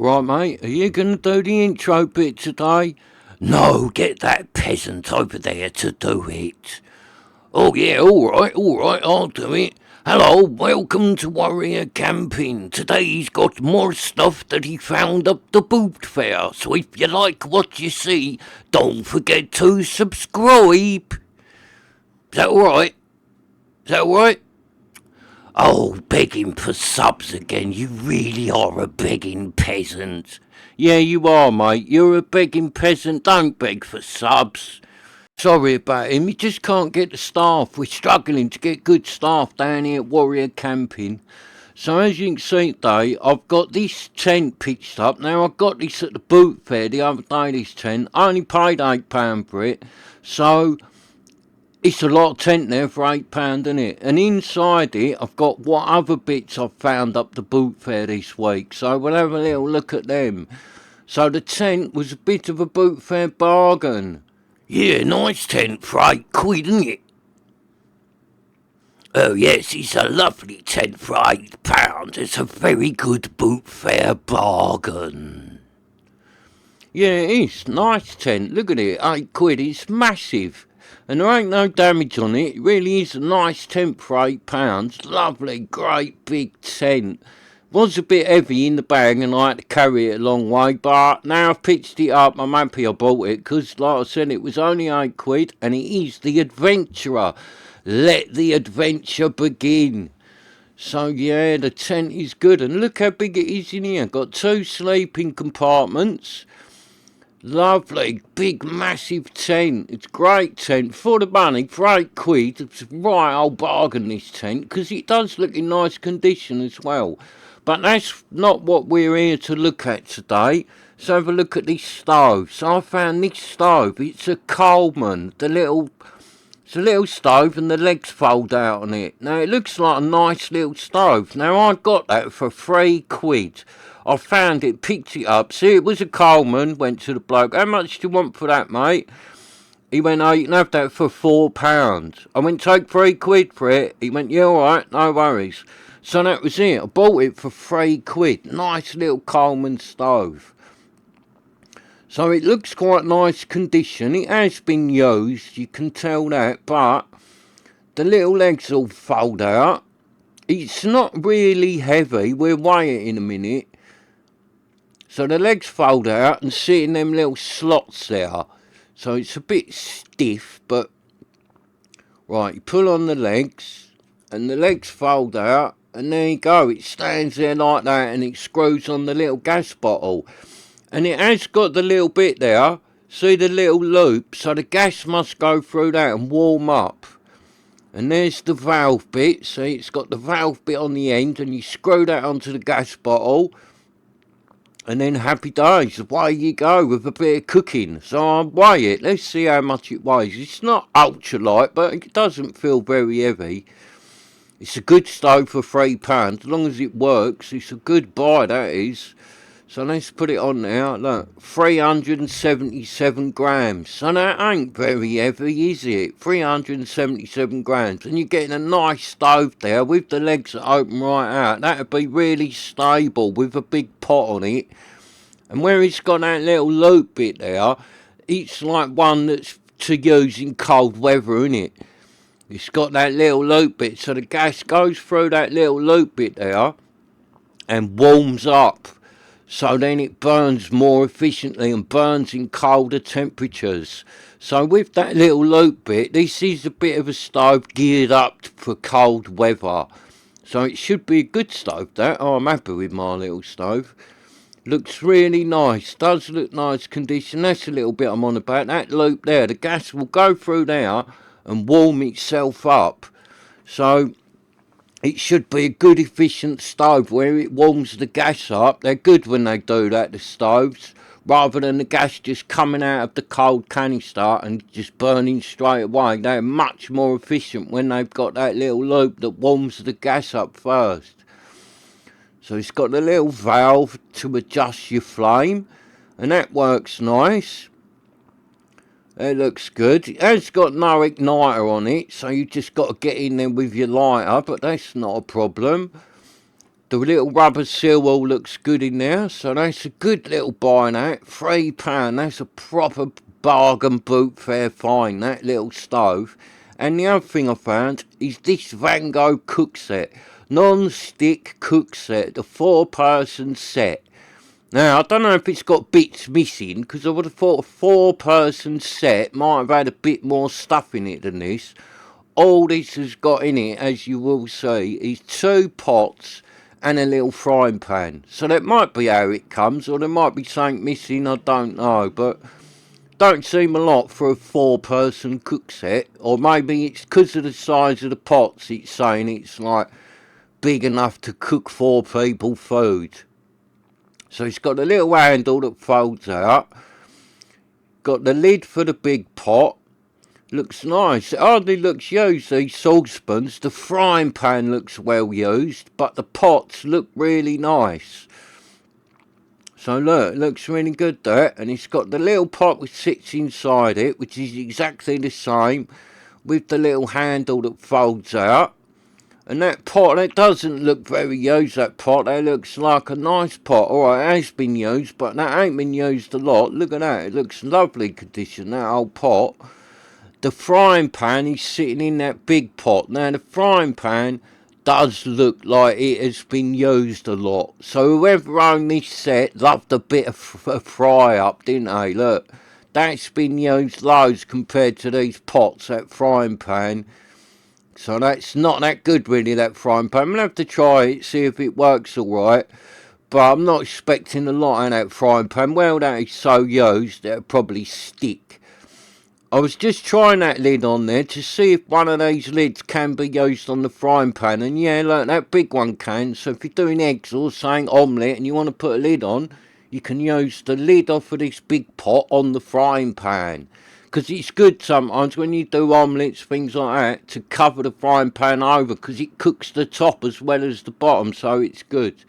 Right, mate, are you going to do the intro bit today? No, get that peasant over there to do it. Oh, yeah, all right, I'll do it. Hello, welcome to Warrior Camping. Today he's got more stuff that he found up the Bootfair, so if you like what you see, don't forget to subscribe. Is that alright? Is that alright? Oh, begging for subs again. You really are a begging peasant. Yeah, you are, mate. You're a begging peasant. Don't beg for subs. Sorry about him. He just can't get the staff. We're struggling to get good staff down here at Warrior Camping. So as you can see today, I've got this tent pitched up. Now, I got this at the Bootfair the other day, this tent. I only paid £8 for it. So it's a lot of tent there for £8, isn't it? And inside it, I've got what other bits I've found up the Bootfair this week. So we'll have a little look at them. So the tent was a bit of a Bootfair bargain. Yeah, nice tent for £8, isn't it? Oh yes, it's a lovely tent for £8. It's a very good Bootfair bargain. Yeah, it is. Nice tent. Look at it. £8. It's massive. And there ain't no damage on it. It really is a nice tent for £8. Lovely, great big tent. Was a bit heavy in the bag and I had to carry it a long way, but now I've pitched it up, I'm happy I bought it, because like I said, it was only £8 and it is the Adventurer. Let the adventure begin. So yeah, the tent is good, and look how big it is in here. Got 2 sleeping compartments. Lovely, big, massive tent. It's a great tent for the money, for £8. It's a right old bargain, this tent, because it does look in nice condition as well. But that's not what we're here to look at today. So have a look at this stove. So I found this stove. It's a Coleman. It's a little stove and the legs fold out on it. Now it looks like a nice little stove. Now I got that for £3. I found it, picked it up. See, it was a Coleman. Went to the bloke. How much do you want for that, mate? He went, oh, you can have that for £4. I went, take £3 for it. He went, yeah, all right, no worries. So that was it. I bought it for £3. Nice little Coleman stove. So it looks quite nice condition. It has been used, you can tell that, but the little legs all fold out. It's not really heavy. We'll weigh it in a minute. So the legs fold out and sit in them little slots there. So it's a bit stiff, but right, you pull on the legs and the legs fold out. And there you go, it stands there like that and it screws on the little gas bottle. And it has got the little bit there, see the little loop, so the gas must go through that and warm up. And there's the valve bit, see it's got the valve bit on the end and you screw that onto the gas bottle. And then happy days, away you go with a bit of cooking. So I'll weigh it, let's see how much it weighs. It's not ultra light, but it doesn't feel very heavy. It's a good stove for £3, as long as it works. It's a good buy, that is. So let's put it on now. Look, 377 grams. So that ain't very heavy, is it? 377 grams. And you're getting a nice stove there with the legs that open right out. That'd be really stable with a big pot on it. And where it's got that little loop bit there, it's like one that's to use in cold weather, innit? It's got that little loop bit, so the gas goes through that little loop bit there and warms up. So then it burns more efficiently and burns in colder temperatures. So with that little loop bit, this is a bit of a stove geared up for cold weather. So it should be a good stove, that. Oh, I'm happy with my little stove. Looks really nice, does look nice condition. That's a little bit I'm on about. That loop there, the gas will go through there and warm itself up. So it should be a good efficient stove where it warms the gas up. They're good when they do that, the stoves, rather than the gas just coming out of the cold canister and just burning straight away. They're much more efficient when they've got that little loop that warms the gas up first. So it's got a little valve to adjust your flame, and that works nice. It looks good. It has got no igniter on it, so you just got to get in there with your lighter, but that's not a problem. The little rubber seal all looks good in there, so that's a good little buy, that. £3, that's a proper bargain Bootfair find, that little stove. And the other thing I found is this Vango cook set. Non-stick cook set, the 4-person set. Now, I don't know if it's got bits missing, because I would have thought a 4-person set might have had a bit more stuff in it than this. All this has got in it, as you will see, is 2 pots and a little frying pan. So that might be how it comes, or there might be something missing, I don't know. But don't seem a lot for a 4-person cook set. Or maybe it's because of the size of the pots, it's saying it's like big enough to cook 4 people food. So it's got a little handle that folds out. Got the lid for the big pot. Looks nice. It hardly looks used, these saucepans. The frying pan looks well used, but the pots look really nice. So look, it looks really good there. And it's got the little pot which sits inside it, which is exactly the same, with the little handle that folds out. And that pot, that doesn't look very used, that pot. That looks like a nice pot. Alright, it has been used, but that ain't been used a lot. Look at that. It looks lovely condition, that old pot. The frying pan is sitting in that big pot. Now, the frying pan does look like it has been used a lot. So, whoever owned this set loved a bit of fry up, didn't they? Look, that's been used loads compared to these pots, that frying pan. So, that's not that good, really, that frying pan. I'm going to have to try it, see if it works alright. But I'm not expecting a lot in that frying pan. Well, that is so used, it'll probably stick. I was just trying that lid on there to see if one of these lids can be used on the frying pan. And yeah, look, that big one can. So if you're doing eggs or saying omelette and you want to put a lid on, you can use the lid off of this big pot on the frying pan. Because it's good sometimes when you do omelettes, things like that, to cover the frying pan over. Because it cooks the top as well as the bottom, so it's good.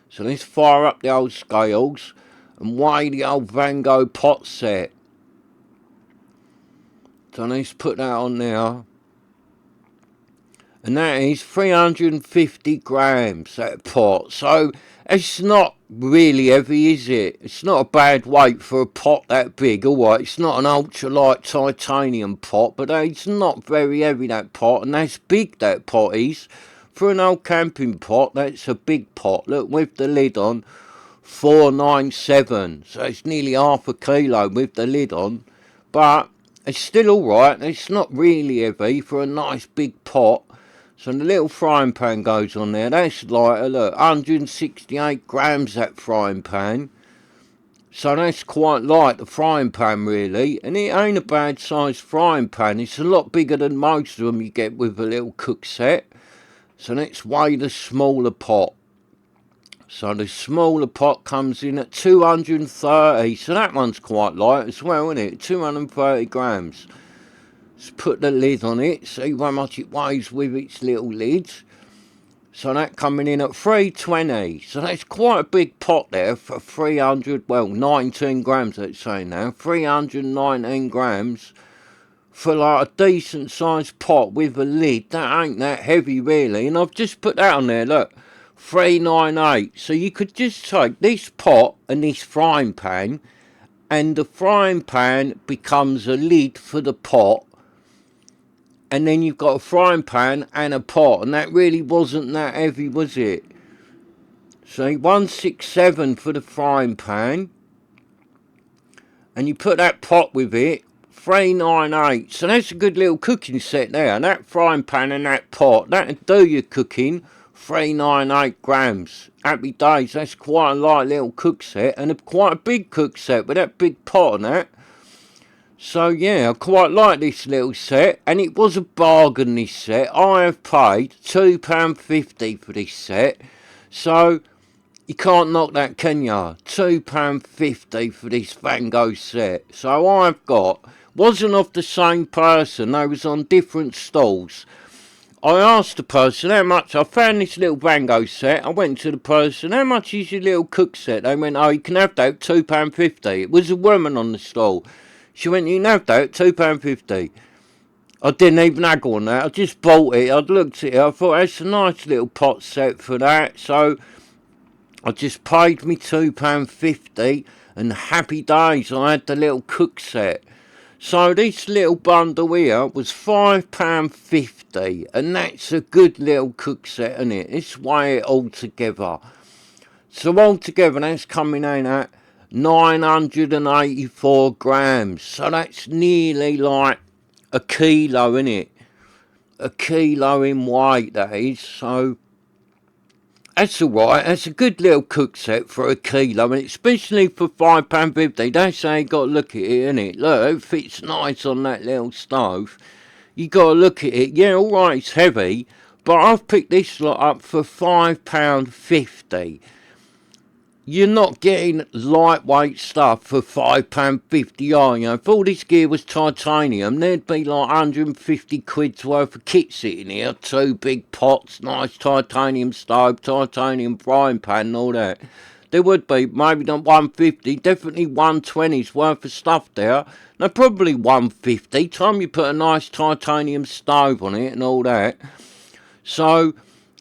So let's fire up the old scales and weigh the old Vango pot set. So let's put that on there. And that is 350 grams, that pot. So it's not really heavy, is it? It's not a bad weight for a pot that big. Alright, it's not an ultralight titanium pot, but it's not very heavy, that pot. And that's big, that pot is. For an old camping pot, that's a big pot. Look, with the lid on, 497. So it's nearly half a kilo with the lid on. But it's still alright. It's not really heavy for a nice big pot. So the little frying pan goes on there. That's lighter, look, 168 grams, that frying pan. So that's quite light, the frying pan, really. And it ain't a bad sized frying pan. It's a lot bigger than most of them you get with a little cook set. So let's weigh the smaller pot. So the smaller pot comes in at 230. So that one's quite light as well, isn't it? 230 grams. Let's put the lid on it, see how much it weighs with its little lids. So that coming in at 320. So that's quite a big pot there for 300, well, 19 grams, let's say now. 319 grams for like a decent sized pot with a lid. That ain't that heavy, really. And I've just put that on there, look. 398. So you could just take this pot and this frying pan, and the frying pan becomes a lid for the pot, and then you've got a frying pan and a pot, and that really wasn't that heavy, was it? See, 167 for the frying pan, and you put that pot with it, 398. So that's a good little cooking set there. And that frying pan and that pot, that'll do your cooking. 398 grams. Happy days. That's quite a light little cook set, and quite a big cook set with that big pot on that. So yeah, I quite like this little set, and it was a bargain, this set. I have paid £2.50 for this set, so you can't knock that, can ya? £2.50 for this Vango set. So I've got, wasn't of the same person, they was on different stalls. I asked the person how much. I found this little Vango set. I went to the person, how much is your little cook set? They went, oh, you can have that, £2.50. It was a woman on the stall. She went, you can have that, £2.50. I didn't even haggle on that. I just bought it. I'd looked at it. I thought that's a nice little pot set for that. So I just paid me £2.50 and happy days. I had the little cook set. So this little bundle here was £5.50, and that's a good little cook set, isn't it? Let's weigh it all together. So altogether that's coming in at 984 grams. So that's nearly like a kilo, isn't it? A kilo in weight, that is. So that's alright. That's a good little cook set for a kilo, and especially for £5.50. That's how you got to look at it, innit? Look, it fits nice on that little stove. You got to look at it. Yeah, alright, it's heavy, but I've picked this lot up for £5.50. You're not getting lightweight stuff for £5.50, are you? If all this gear was titanium, there'd be like 150 quid's worth of kit sitting here. 2 big pots, nice titanium stove, titanium frying pan and all that. There would be, maybe not 150, definitely 120's worth of stuff there. No, probably 150, time you put a nice titanium stove on it and all that. So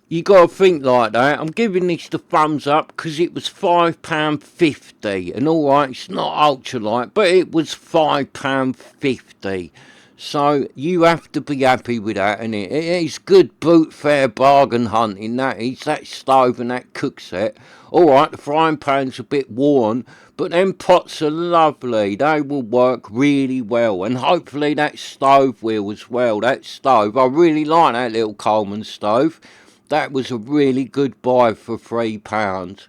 you got to think like that. I'm giving this the thumbs up because it was £5.50. And alright, it's not ultralight, but it was £5.50. So you have to be happy with that, innit? It is good Bootfair bargain hunting, that is. That stove and that cook set. Alright, the frying pan's a bit worn, but them pots are lovely. They will work really well. And hopefully that stove will as well. That stove, I really like that little Coleman stove. That was a really good buy for £3.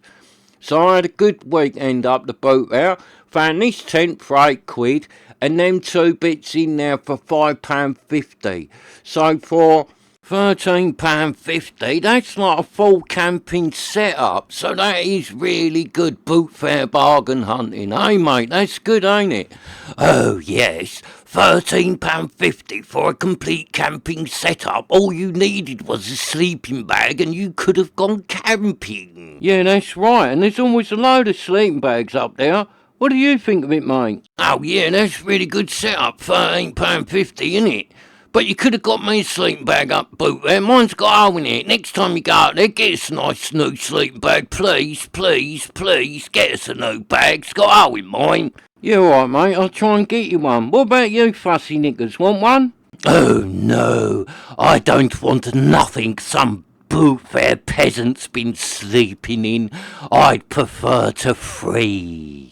So I had a good weekend up the Bootfair. Found this tent for £8, and them 2 bits in there for £5.50. So for £13.50, that's like a full camping setup. So that is really good Bootfair bargain hunting, eh mate? That's good, ain't it? Oh yes, £13.50 for a complete camping setup. All you needed was a sleeping bag and you could have gone camping. Yeah, that's right, and there's always a load of sleeping bags up there. What do you think of it, mate? Oh yeah, that's really good setup, £13.50, innit? But you could have got me a sleeping bag up boot there. Mine's got a hole in it. Next time you go out there, get us a nice new sleeping bag. Please, please, please, get us a new bag. It's got a hole in mine. Yeah, alright, mate. I'll try and get you one. What about you, fussy niggers? Want one? Oh, no. I don't want nothing some Bootfair peasant's been sleeping in. I'd prefer to freeze.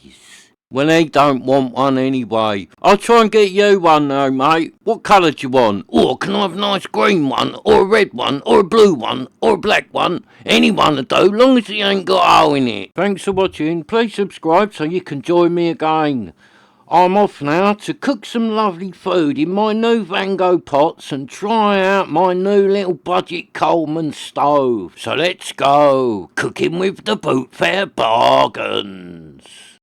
Well, they don't want one anyway. I'll try and get you one though, mate. What colour do you want? Or can I have a nice green one, or a red one, or a blue one, or a black one? Any one will do, long as it ain't got a hole in it. Thanks for watching. Please subscribe so you can join me again. I'm off now to cook some lovely food in my new Vango pots and try out my new little budget Coleman stove. So let's go, cooking with the Bootfair bargains.